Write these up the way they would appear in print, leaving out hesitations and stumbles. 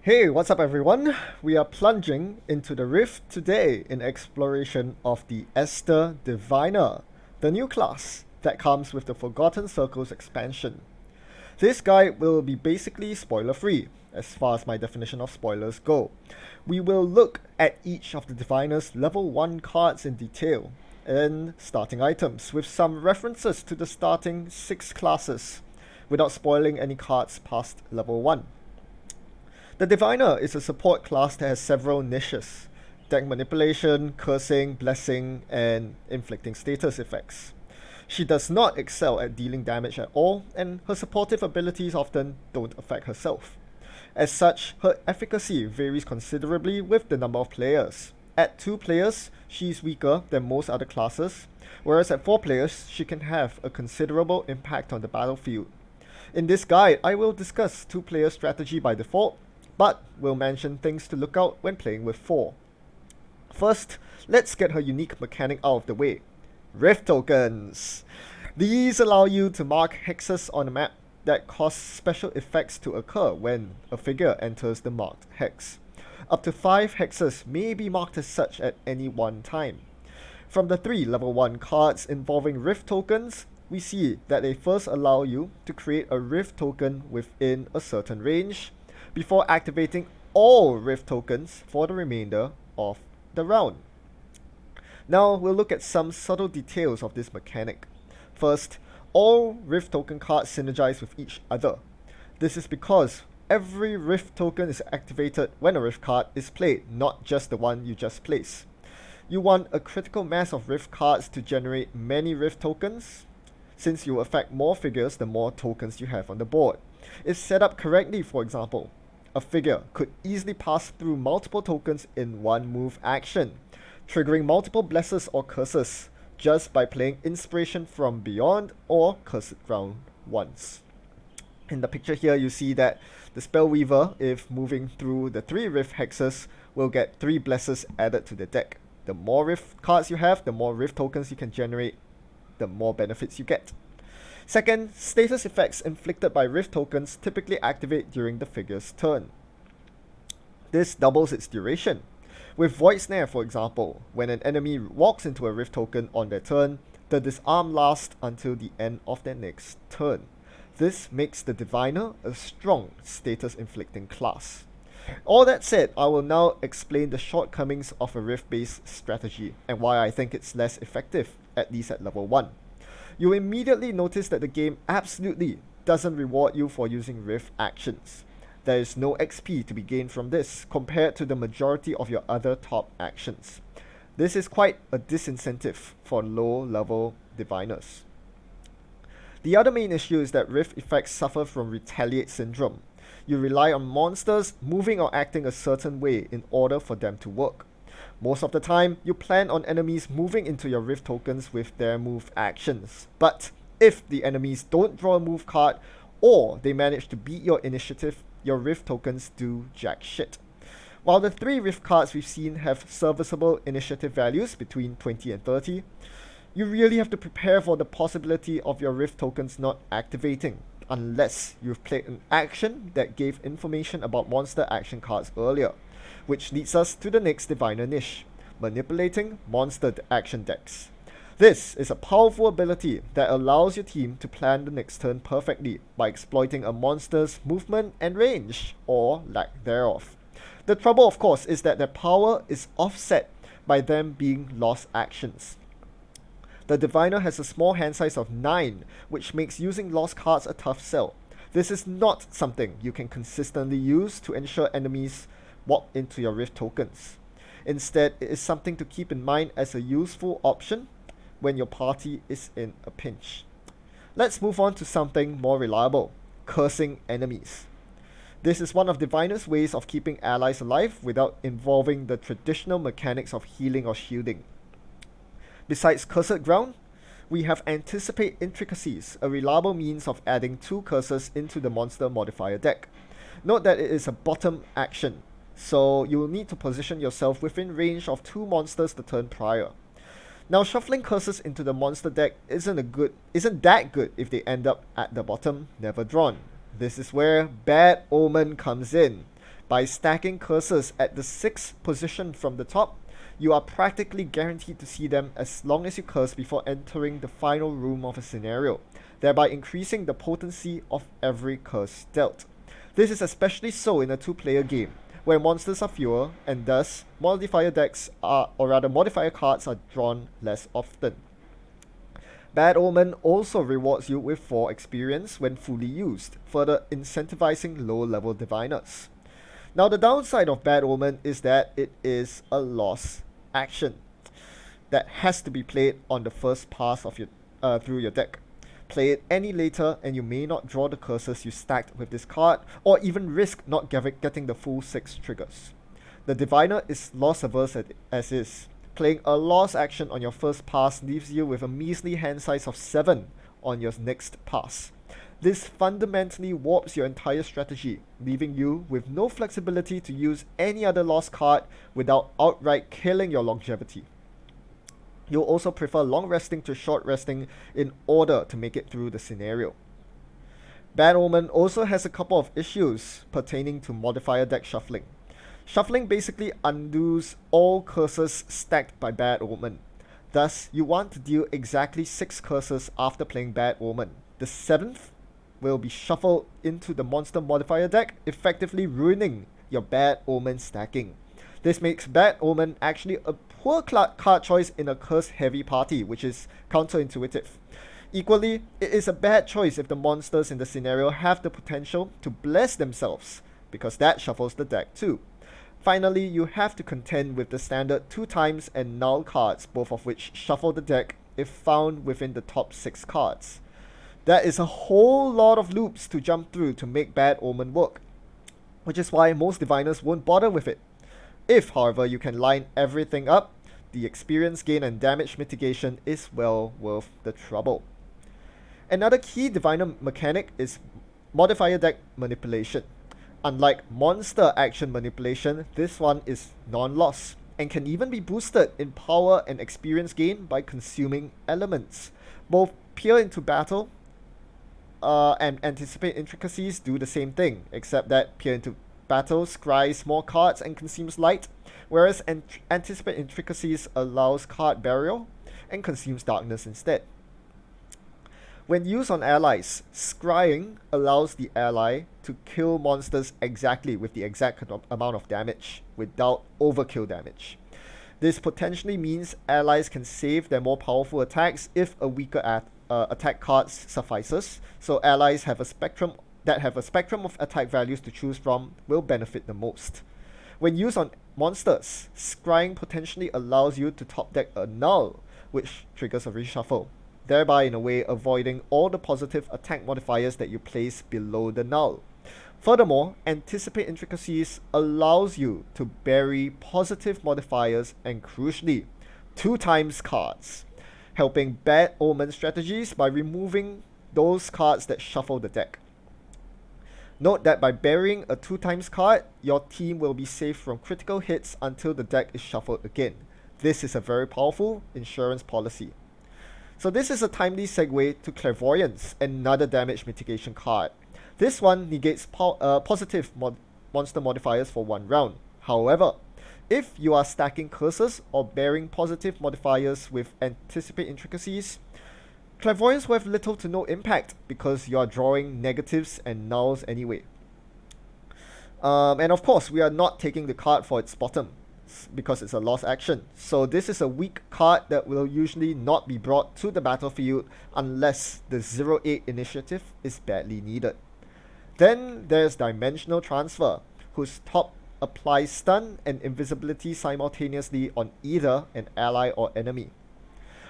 Hey, what's up everyone? We are plunging into the Rift today in exploration of the Esther Diviner, the new class that comes with the Forgotten Circles expansion. This guide will be basically spoiler free, as far as my definition of spoilers go. We will look at each of the Diviner's level 1 cards in detail, and starting items with some references to the starting 6 classes, without spoiling any cards past level 1. The Diviner is a support class that has several niches: deck manipulation, cursing, blessing, and inflicting status effects. She does not excel at dealing damage at all, and her supportive abilities often don't affect herself. As such, her efficacy varies considerably with the number of players. At 2 players, she is weaker than most other classes, whereas at 4 players, she can have a considerable impact on the battlefield. In this guide, I will discuss 2-player strategy by default, but we'll mention things to look out when playing with 4. First, let's get her unique mechanic out of the way. Rift tokens. These allow you to mark hexes on a map that cause special effects to occur when a figure enters the marked hex. Up to 5 hexes may be marked as such at any one time. From the 3 level 1 cards involving Rift tokens, we see that they first allow you to create a Rift token within a certain range, before activating all Rift tokens for the remainder of the round. Now we'll look at some subtle details of this mechanic. First, all Rift token cards synergize with each other. This is because every Rift token is activated when a Rift card is played, not just the one you just placed. You want a critical mass of Rift cards to generate many Rift tokens, since you affect more figures the more tokens you have on the board. If set up correctly, for example, a figure could easily pass through multiple tokens in one move action, triggering multiple blesses or curses just by playing Inspiration from Beyond or Cursed Ground once. In the picture here, you see that the Spellweaver, if moving through the 3 Rift hexes, will get 3 blesses added to the deck. The more Rift cards you have, the more Rift tokens you can generate, the more benefits you get. Second, status effects inflicted by Rift tokens typically activate during the figure's turn. This doubles its duration. With Void Snare, for example, when an enemy walks into a Rift token on their turn, the disarm lasts until the end of their next turn. This makes the Diviner a strong status inflicting class. All that said, I will now explain the shortcomings of a Rift-based strategy and why I think it's less effective, at least at level 1. You immediately notice that the game absolutely doesn't reward you for using Rift actions. There is no XP to be gained from this compared to the majority of your other top actions. This is quite a disincentive for low-level Diviners. The other main issue is that Rift effects suffer from Retaliate syndrome. You rely on monsters moving or acting a certain way in order for them to work. Most of the time, you plan on enemies moving into your Rift tokens with their move actions. But if the enemies don't draw a move card, or they manage to beat your initiative, your Rift tokens do jack shit. While the 3 Rift cards we've seen have serviceable initiative values between 20 and 30, you really have to prepare for the possibility of your Rift tokens not activating, unless you've played an action that gave information about monster action cards earlier. Which leads us to the next Diviner niche, manipulating monster action decks. This is a powerful ability that allows your team to plan the next turn perfectly by exploiting a monster's movement and range, or lack thereof. The trouble, of course, is that their power is offset by them being lost actions. The Diviner has a small hand size of 9, which makes using lost cards a tough sell. This is not something you can consistently use to ensure enemies walk into your Rift tokens. Instead, it is something to keep in mind as a useful option when your party is in a pinch. Let's move on to something more reliable: cursing enemies. This is one of Diviner's ways of keeping allies alive without involving the traditional mechanics of healing or shielding. Besides Cursed Ground, we have Anticipate Intricacies, a reliable means of adding 2 curses into the monster modifier deck. Note that it is a bottom action, so you will need to position yourself within range of 2 monsters the turn prior. Now, shuffling curses into the monster deck isn't that good if they end up at the bottom, never drawn. This is where Bad Omen comes in. By stacking cursors at the 6th position from the top, you are practically guaranteed to see them as long as you curse before entering the final room of a scenario, thereby increasing the potency of every curse dealt. This is especially so in a 2-player game, where monsters are fewer, and thus modifier decks are, or rather modifier cards are drawn less often. Bad Omen also rewards you with 4 experience when fully used, further incentivizing low-level diviners. Now the downside of Bad Omen is that it is a lost action that has to be played on the first pass of your through your deck. Play it any later and you may not draw the curses you stacked with this card, or even risk not getting the full 6 triggers. The diviner is loss averse as is. Playing a lost action on your first pass leaves you with a measly hand size of 7 on your next pass. This fundamentally warps your entire strategy, leaving you with no flexibility to use any other lost card without outright killing your longevity. You'll also prefer long resting to short resting in order to make it through the scenario. Bad Omen also has a couple of issues pertaining to modifier deck shuffling. Shuffling basically undoes all curses stacked by Bad Omen. Thus, you want to deal exactly 6 curses after playing Bad Omen. The 7th will be shuffled into the monster modifier deck, effectively ruining your Bad Omen stacking. This makes Bad Omen actually a poor card choice in a curse-heavy party, which is counterintuitive. Equally, it is a bad choice if the monsters in the scenario have the potential to bless themselves, because that shuffles the deck too. Finally, you have to contend with the standard 2 times and null cards, both of which shuffle the deck if found within the top 6 cards. That is a whole lot of loops to jump through to make Bad Omen work, which is why most diviners won't bother with it. If, however, you can line everything up, the experience gain and damage mitigation is well worth the trouble. Another key diviner mechanic is modifier deck manipulation. Unlike monster action manipulation, this one is non-loss and can even be boosted in power and experience gain by consuming elements. Both peer into battle and anticipate intricacies do the same thing, except that peer into battle scries more cards and consumes light, whereas anticipate intricacies allows card burial and consumes darkness instead. When used on allies, scrying allows the ally to kill monsters exactly with the exact amount of damage, without overkill damage. This potentially means allies can save their more powerful attacks if a weaker attack card suffices, so allies have a spectrum of attack values to choose from will benefit the most. When used on monsters, scrying potentially allows you to top deck a null, which triggers a reshuffle, thereby in a way avoiding all the positive attack modifiers that you place below the null. Furthermore, anticipate intricacies allows you to bury positive modifiers and crucially 2 times cards, helping Bad Omen strategies by removing those cards that shuffle the deck. Note that by burying a 2 times card, your team will be safe from critical hits until the deck is shuffled again. This is a very powerful insurance policy. So this is a timely segue to Clairvoyance, another damage mitigation card. This one negates positive monster modifiers for 1 round. However, if you are stacking curses or bearing positive modifiers with anticipate intricacies, Clairvoyance will have little to no impact because you are drawing negatives and nulls anyway. And of course, we are not taking the card for its bottom because it's a lost action. So this is a weak card that will usually not be brought to the battlefield unless the 0-8 initiative is badly needed. Then there's Dimensional Transfer, whose top applies stun and invisibility simultaneously on either an ally or enemy.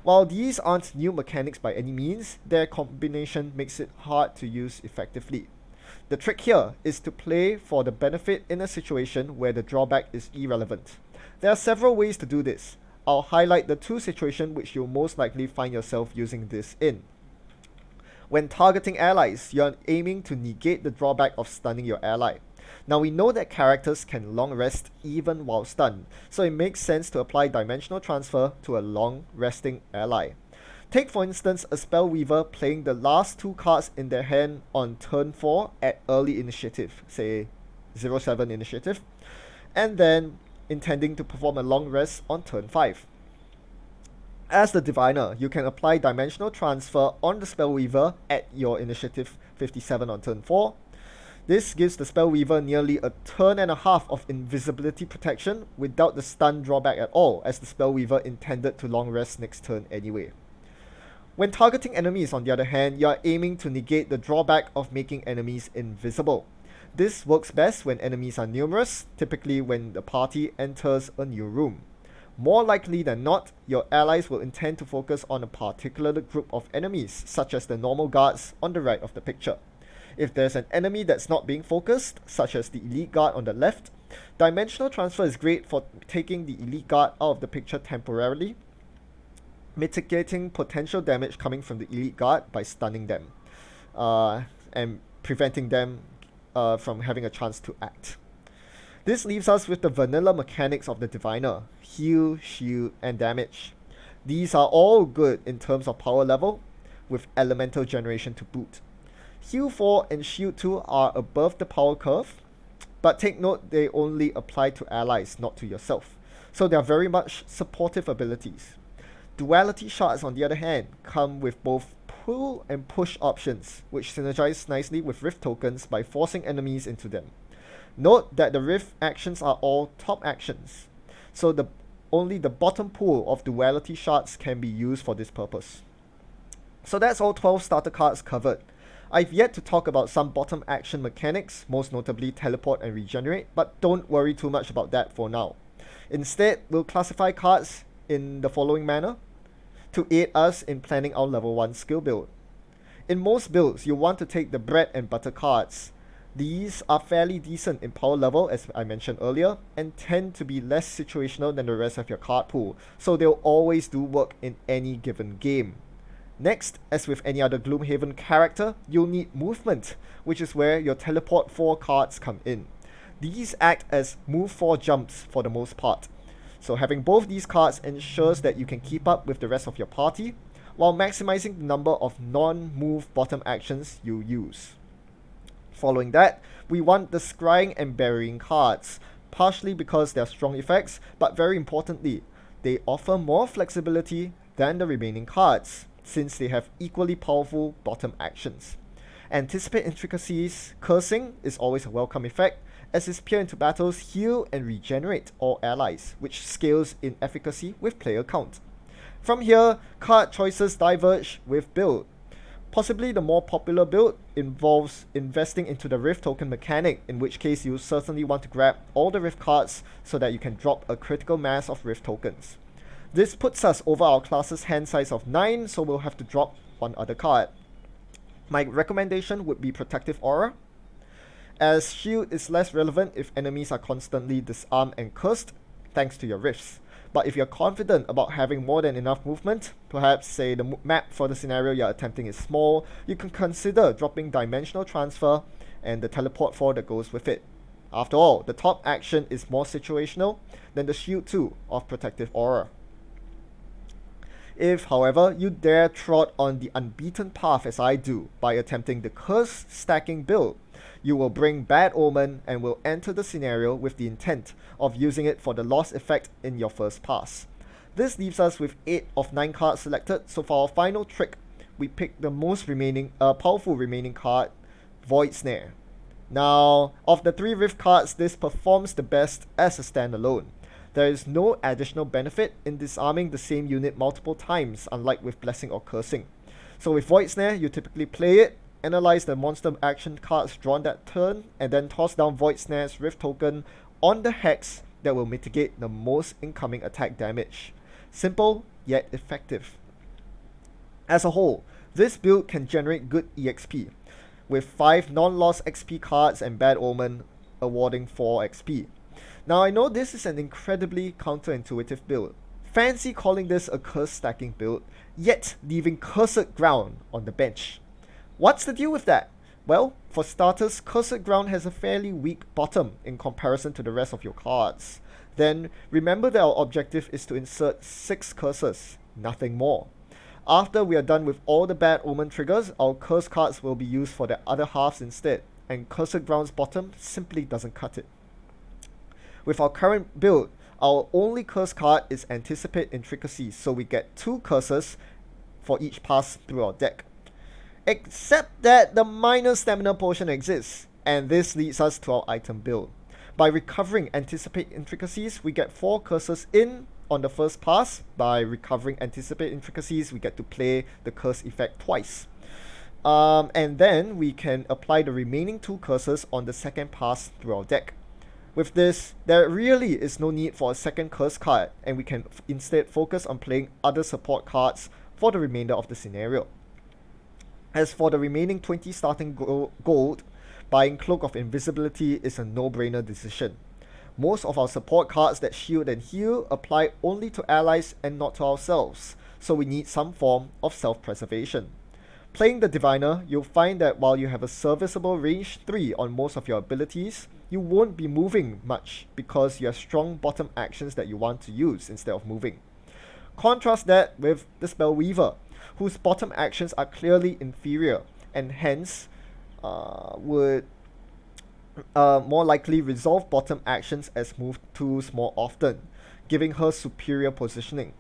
While these aren't new mechanics by any means, their combination makes it hard to use effectively. The trick here is to play for the benefit in a situation where the drawback is irrelevant. There are several ways to do this. I'll highlight the 2 situations which you'll most likely find yourself using this in. When targeting allies, you're aiming to negate the drawback of stunning your ally. Now we know that characters can long rest even while stunned, so it makes sense to apply Dimensional Transfer to a long resting ally. Take for instance a Spellweaver playing the last 2 cards in their hand on turn 4 at early initiative, say 07 initiative, and then intending to perform a long rest on turn 5. As the Diviner, you can apply Dimensional Transfer on the Spellweaver at your initiative 57 on turn 4. This gives the Spellweaver nearly a turn and a half of invisibility protection without the stun drawback at all, as the Spellweaver intended to long rest next turn anyway. When targeting enemies, on the other hand, you are aiming to negate the drawback of making enemies invisible. This works best when enemies are numerous, typically when the party enters a new room. More likely than not, your allies will intend to focus on a particular group of enemies, such as the normal guards on the right of the picture. If there's an enemy that's not being focused, such as the elite guard on the left, Dimensional Transfer is great for taking the elite guard out of the picture temporarily, mitigating potential damage coming from the elite guard by stunning them, and preventing them from having a chance to act. This leaves us with the vanilla mechanics of the Diviner: heal, shield, and damage. These are all good in terms of power level, with elemental generation to boot. Heal 4 and Shield 2 are above the power curve, but take note they only apply to allies, not to yourself, so they are very much supportive abilities. Duality Shards, on the other hand, come with both pull and push options, which synergize nicely with Rift tokens by forcing enemies into them. Note that the Rift actions are all top actions, so only the bottom pool of Duality Shards can be used for this purpose. So that's all 12 starter cards covered. I've yet to talk about some bottom action mechanics, most notably Teleport and Regenerate, but don't worry too much about that for now. Instead, we'll classify cards in the following manner to aid us in planning our level 1 skill build. In most builds, you want to take the bread and butter cards. These are fairly decent in power level, as I mentioned earlier, and tend to be less situational than the rest of your card pool, so they'll always do work in any given game. Next, as with any other Gloomhaven character, you'll need movement, which is where your Teleport 4 cards come in. These act as move 4 jumps for the most part, so having both these cards ensures that you can keep up with the rest of your party, while maximizing the number of non-move bottom actions you use. Following that, we want the Scrying and Burying cards, partially because they are strong effects, but very importantly, they offer more flexibility than the remaining cards, since they have equally powerful bottom actions. Anticipate Intricacies Cursing is always a welcome effect, as its peer into battles heal and regenerate all allies, which scales in efficacy with player count. From here, card choices diverge with build. Possibly the more popular build involves investing into the Rift token mechanic, in which case you certainly want to grab all the Rift cards so that you can drop a critical mass of Rift tokens. This puts us over our class's hand size of 9, so we'll have to drop one other card. My recommendation would be Protective Aura, as Shield is less relevant if enemies are constantly disarmed and cursed, thanks to your Rifts. But if you're confident about having more than enough movement, perhaps say the map for the scenario you're attempting is small, you can consider dropping Dimensional Transfer and the Teleport 4 that goes with it. After all, the top action is more situational than the Shield 2 of Protective Aura. If, however, you dare trot on the unbeaten path as I do by attempting the curse stacking build, you will bring Bad Omen and will enter the scenario with the intent of using it for the loss effect in your first pass. This leaves us with 8 of 9 cards selected, so for our final trick, we pick the most powerful remaining card, Void Snare. Now, of the 3 Rift cards, this performs the best as a standalone. There is no additional benefit in disarming the same unit multiple times, unlike with Blessing or Cursing. So with Void Snare, you typically play it, analyze the monster action cards drawn that turn, and then toss down Void Snare's Rift token on the hex that will mitigate the most incoming attack damage. Simple, yet effective. As a whole, this build can generate good EXP, with 5 non-loss XP cards and Bad Omen awarding 4 XP. Now I know this is an incredibly counterintuitive build. Fancy calling this a curse stacking build, yet leaving Cursed Ground on the bench. What's the deal with that? Well, for starters, Cursed Ground has a fairly weak bottom in comparison to the rest of your cards. Then, remember that our objective is to insert 6 curses, nothing more. After we are done with all the Bad Omen triggers, our curse cards will be used for the other halves instead, and Cursed Ground's bottom simply doesn't cut it. With our current build, our only curse card is Anticipate Intricacies, so we get 2 curses for each pass through our deck. Except that the minor stamina potion exists, and this leads us to our item build. By recovering Anticipate Intricacies, we get 4 curses in on the first pass. By recovering Anticipate Intricacies, we get to play the curse effect twice. And then we can apply the remaining 2 curses on the second pass through our deck. With this, there really is no need for a second curse card, and we can instead focus on playing other support cards for the remainder of the scenario. As for the remaining 20 starting gold, buying Cloak of Invisibility is a no-brainer decision. Most of our support cards that shield and heal apply only to allies and not to ourselves, so we need some form of self-preservation. Playing the Diviner, you'll find that while you have a serviceable range 3 on most of your abilities, you won't be moving much because you have strong bottom actions that you want to use instead of moving. Contrast that with the Spellweaver, whose bottom actions are clearly inferior and hence would more likely resolve bottom actions as move tools more often, giving her superior positioning.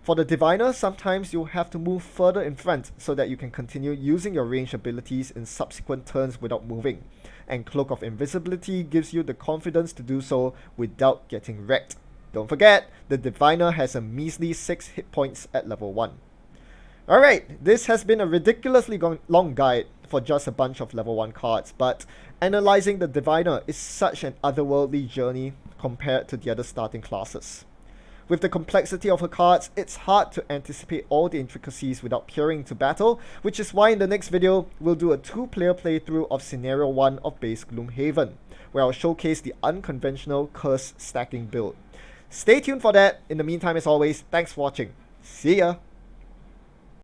For the Diviner, sometimes you'll have to move further in front so that you can continue using your range abilities in subsequent turns without moving, and Cloak of Invisibility gives you the confidence to do so without getting wrecked. Don't forget, the Diviner has a measly 6 hit points at level 1. Alright, this has been a ridiculously long guide for just a bunch of level 1 cards, but analyzing the Diviner is such an otherworldly journey compared to the other starting classes. With the complexity of her cards, it's hard to anticipate all the intricacies without peering into battle, which is why in the next video, we'll do a 2-player playthrough of Scenario 1 of base Gloomhaven, where I'll showcase the unconventional curse stacking build. Stay tuned for that. In the meantime, as always, thanks for watching. See ya!